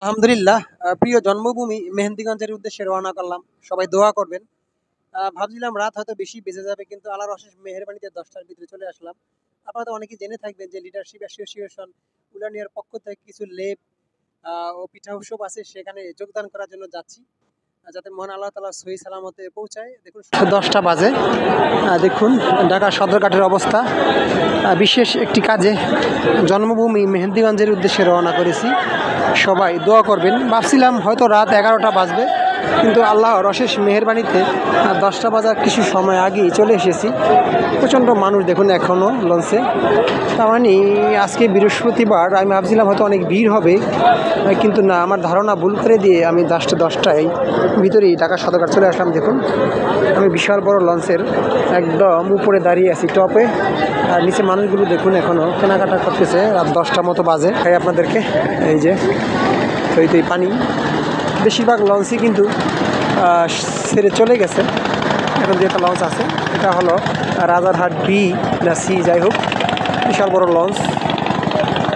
আলহামদুলিল্লাহ। প্রিয় জন্মভূমি মেহেন্দিগঞ্জের উদ্দেশ্যে রওনা করলাম। সবাই দোয়া করবেন। ভাবছিলাম রাত হয়তো বেশি বেজে যাবে, কিন্তু আল্লাহর অশেষ মেহেরবানিতে ১০টার ভিতরে চলে আসলাম। আপনারা তো অনেকেই জেনে থাকবেন যে লিডারশিপ অ্যাসোসিয়েশন উলানিয়ার পক্ষ থেকে কিছু লেপ ও পিঠা উৎসব আছে, সেখানে যোগদান করার জন্য যাচ্ছি, যাতে মহান আল্লাহ তাআলা সহি সালামতে পৌঁছায়। দেখুন ১০টা বাজে। দেখুন ঢাকা সদরঘাটের অবস্থা। বিশেষ একটি কাজে জন্মভূমি মেহেন্দিগঞ্জের উদ্দেশ্যে রওনা করেছি। সবাই দোয়া করবেন। ভাবছিলাম হয়তো রাত ১১টা বাজবে, কিন্তু আল্লাহর অশেষ মেহেরবানিতে ১০টা বাজার কিছু সময় আগেই চলে এসেছি। প্রচণ্ড মানুষ দেখুন এখনও লঞ্চে। তার মানে আজকে বৃহস্পতিবার, আমি ভাবছিলাম হয়তো অনেক ভিড় হবে, কিন্তু না, আমার ধারণা ভুল করে দিয়ে আমি 10টায় ভিতরেই ঢাকা সদরঘাট চলে আসলাম। দেখুন আমি বিশাল বড় লঞ্চের একদম উপরে দাঁড়িয়ে আছি, টপে। আর নিচে মানুষগুলো দেখুন এখনও কেনাকাটা করতেছে। রাত 10টা মতো বাজে। তাই আপনাদেরকে এই যে এই পানি, বেশিরভাগ লঞ্চই কিন্তু ছেড়ে চলে গেছে। এখন যে একটা লঞ্চ আছে, এটা হলো রাজারহাট বি না সি, যাই হোক, বিশাল বড় লঞ্চ।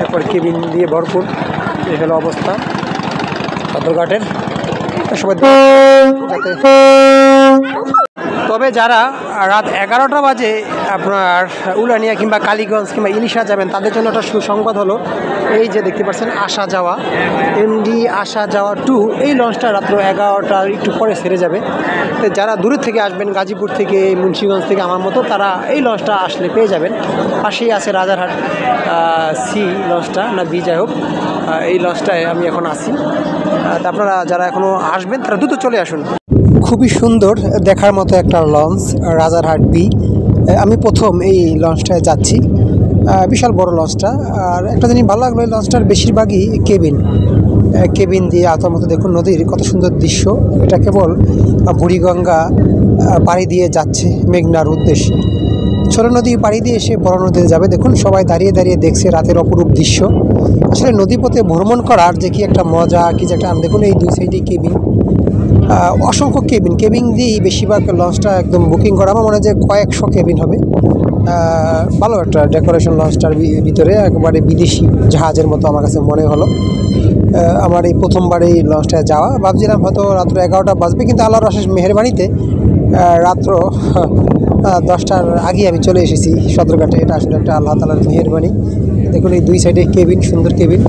এরপর কেবিন দিয়ে ভরপুর। এই হলো অবস্থা সদরঘাটের। সবাই যাতে, তবে যারা রাত 11টা বাজে আপনার উলানিয়া কিংবা কালীগঞ্জ কিংবা ইলিশা যাবেন, তাদের জন্য একটা সুসংবাদ হলো, এই যে দেখতে পাচ্ছেন আসা যাওয়া এমডি আসা যাওয়া 2, এই লঞ্চটা রাত্র 11টার একটু পরে ছেড়ে যাবে। তো যারা দূরের থেকে আসবেন, গাজীপুর থেকে, মুন্সিগঞ্জ থেকে আমার মতো, তারা এই লঞ্চটা আসলে পেয়ে যাবেন। পাশেই আছে রাজারহাট সি লঞ্চটা, না বি, যাই হোক, এই লঞ্চটায় আমি এখন আছি। তা আপনারা যারা এখনও আসবেন তারা দ্রুত চলে আসুন। খুবই সুন্দর দেখার মতো একটা লঞ্চ রাজারহাট বি। আমি প্রথম এই লঞ্চটায় যাচ্ছি। বিশাল বড় লঞ্চটা। আর একটা জিনিস ভালো লাগলো, এই লঞ্চটার বেশিরভাগই কেবিন দিয়ে আওতার মতো। দেখুন নদীর কত সুন্দর দৃশ্য। এটা কেবল বুড়িগঙ্গা পাড়ি দিয়ে যাচ্ছে মেঘনার উদ্দেশ্যে। ছোট নদী পাড়ি দিয়ে এসে বড় নদীতে যাবে। দেখুন সবাই দাঁড়িয়ে দাঁড়িয়ে দেখছে রাতের অপরূপ দৃশ্য। আসলে নদীপথে ভ্রমণ করার যে কি একটা মজা, কি যে একটা, দেখুন এই দুই সাইডে কেবিন, অসংখ্য কেবিন দিয়েই বেশিরভাগ লঞ্চটা একদম বুকিং করা। আমার মনে হয় যে কয়েকশো কেবিন হবে। ভালো একটা ডেকোরেশন লঞ্চটার ভিতরে, একেবারে বিদেশি জাহাজের মতো আমার কাছে মনে হলো। আমার এই প্রথমবার এই লঞ্চটায় যাওয়া। ভাবছিলাম হয়তো রাত্র 11টা বাজবে, কিন্তু আল্লাহর অশেষ মেহেরবানিতে রাত্র 10টার আগে আমি চলে এসেছি সদরঘাটে। এটা আসলে একটা আল্লাহ তাআলার মেহেরবানি। দেখুন এই দুই সাইডে কেবিন, সুন্দর কেবিন,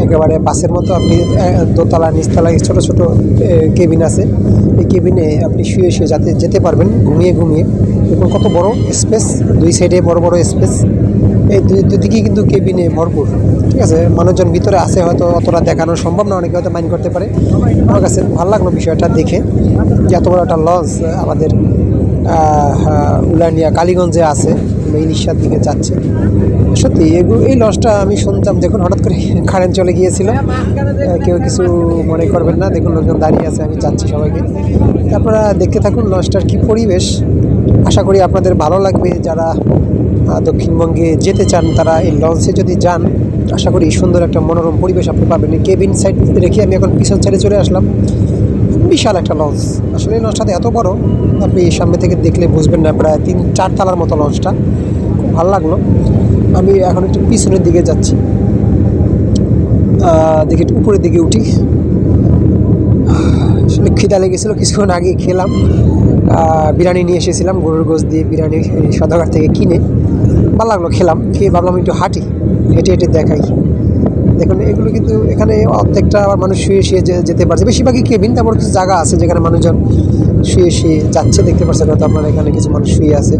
একেবারে বাসের মতো। আপনি দোতলা নিচতলায় ছোটো ছোটো কেবিন আছে। এই কেবিনে আপনি শুয়ে শুয়ে যেতে পারবেন, ঘুমিয়ে ঘুমিয়ে। দেখুন কত বড় স্পেস, দুই সাইডে বড় বড় স্পেস। এই দুদিকেই কিন্তু কেবিনে ভরপুর। ঠিক আছে, মানুষজন ভিতরে আছে, হয়তো অতটা দেখানো সম্ভব না, অনেকে হয়তো মাইন্ড করতে পারে। আমার কাছে ভালো লাগলো বিষয়টা দেখে, যে এত বড় একটা লঞ্চ আমাদের উলানিয়া কালীগঞ্জে আছে, ইলিশার দিকে যাচ্ছে। সত্যি এই লঞ্চটা আমি শুনতাম। দেখুন হঠাৎ করে কারেন্ট চলে গিয়েছিল, কেউ কিছু মনে করবেন না। দেখুন লোকজন দাঁড়িয়ে আছে, আমি যাচ্ছি সবাইকে। আপনারা দেখতে থাকুন লঞ্চটার কি পরিবেশ। আশা করি আপনাদের ভালো লাগবে। যারা দক্ষিণবঙ্গে যেতে চান, তারা এই লঞ্চে যদি যান, আশা করি সুন্দর একটা মনোরম পরিবেশ আপনি পাবেন। এই কেবিন সাইড রেখে আমি এখন পিছন সাইডে চলে আসলাম। বিশাল একটা লঞ্চ। আসলে এই লঞ্চটা এত বড়, আপনি সামনে থেকে দেখলে বুঝবেন না। প্রায় 3-4 তলার মতো লঞ্চটা। খুব ভালো লাগলো। আমি এখন একটু পিছনের দিকে যাচ্ছি, দেখি একটু উপরের দিকে উঠি। আসলে খিদা লেগেছিলো, কিছুক্ষণ আগে খেলাম। বিরিয়ানি নিয়ে এসেছিলাম, গরুর গোশত দিয়ে বিরিয়ানি সদরঘাট থেকে কিনে। ভালো লাগলো, খেলাম। খেয়ে ভাবলাম একটু হেঁটে হেঁটে দেখাই। দেখুন এগুলো কিন্তু এখানে অর্ধেকটা আবার মানুষ শুয়ে শুয়ে যেতে পারছে। বেশিরভাগই কেবিন, তারপর কিছু জায়গা আছে যেখানে মানুষজন শুয়ে শুয়ে যাচ্ছে, দেখতে পাচ্ছেন হয়তো আপনারা। এখানে কিছু মানুষ শুয়ে আছে।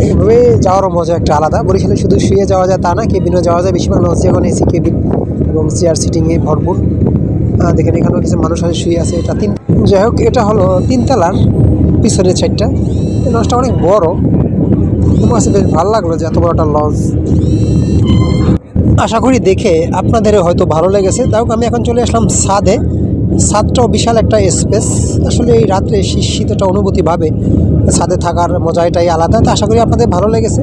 এইভাবে যাওয়ারও মজা একটা আলাদা। বরিশালে শুধু শুয়ে যাওয়া যায় তা না, কেবিনও যাওয়া যায়। বেশিরভাগ লঞ্চে এখন এসি কেবিন এবং চেয়ার সিটিংয়ে ভরপুর। দেখেন এখানেও কিছু মানুষ আছে, শুয়ে আছে। এটা যাই হোক, এটা হলো 3 তলার পিছনের সাইডটা। এই লঞ্চটা অনেক বড়। আমার কাছে বেশ ভালো লাগলো যে এত বড় একটা লঞ্চ। আশা করি দেখে আপনাদেরও হয়তো ভালো লেগেছে। তাই হোক, আমি এখন চলে আসলাম ছাদে। ছাদটাও বিশাল একটা স্পেস। আসলে এই রাত্রে শীত একটা অনুভূতি ভাবে ছাদে থাকার মজাটাই আলাদা। তো আশা করি আপনাদের ভালো লেগেছে।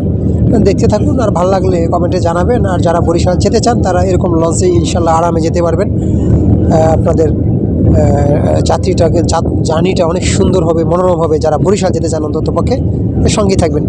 দেখতে থাকুন, আর ভালো লাগলে কমেন্টে জানাবেন। আর যারা বরিশাল যেতে চান, তারা এরকম লঞ্চে ইনশাল্লাহ আরামে যেতে পারবেন। আপনাদের জার্নিটা অনেক সুন্দর হবে, মনোরম হবে। যারা বরিশাল যেতে চান অন্তত পক্ষে সঙ্গী থাকবেন।